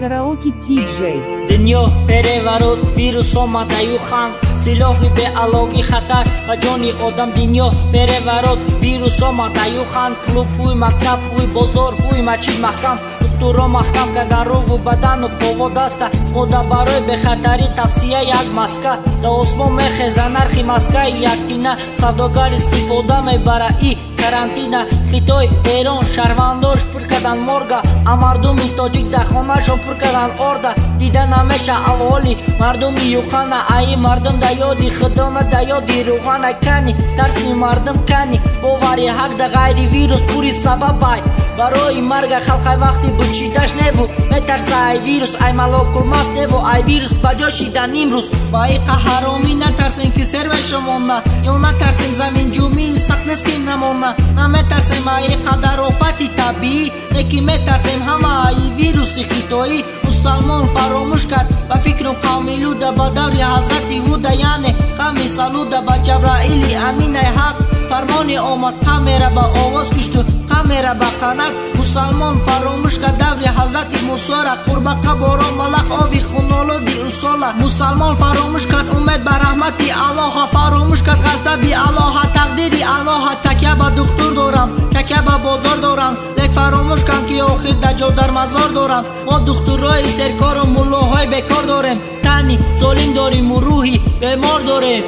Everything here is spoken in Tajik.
Караоке Ти-Джей. Дунё переворот, вирус омадаю хам, силоҳи беалоги хатар ба ҷони одам. Дунё переворот, вирус омадаю хан, клубҳуй мактаб ҳуй бозор ҳуй мачид маҳкам. духтуро маҳкам кардан рӯву бадану поводаста. мода барои бехатарӣ тавсия як маска, да осмон мехеза нархи маскаи яктина. савдогар истифода мебара и карантина. хитои эрон шаҳрвандош пур кардан морга, а мардуми тоҷик дар хонашон пур кардан орда. дида намеша авҳоли мардуми юхана, аи мардум да ёди худона, да ёди рӯғана. кани тарси мардум кани, бовари ҳақ да ғайри вирус пури сабабай. барои марга халқай вақти бучидаш неву, метарса ай вирус, ай малокулмат неву, ай вирус баҷо шидан имрӯз. ба и қаҳаромӣ натарсем ки сервешро монда, ё натарсем заминҷумии сахт нест ки намонда. наметарсем аи қадар офати табиӣ, не ки метарсем ҳама аи вируси хитоӣ. мусалмон фаромӯш кард ба фикру қавми луда, ба даври ҳазрати ҳуда, яъне қавми салуда. ба ҷабраили аминай ҳақ фармони омад, қавмеро ба овоз кушту қавмеро ба қанат. мусалмон фаромӯш кард даври ҳазрати мусора, қурбақа борон малақ ови хунолуди усола. мусалмон фаромӯш кард умед ба раҳмати аллоҳа, фаромӯш кард ғазаби аллоҳа, тақдири аллоҳа. такя ба духтур дорам, такя ба бозор дорам, лек фаромӯш кан ки охир даҷо дар мазор дорам. мо духтурҳои серкору муллоҳои бекор дорем, тани солим дориму рӯҳи бемор дорем.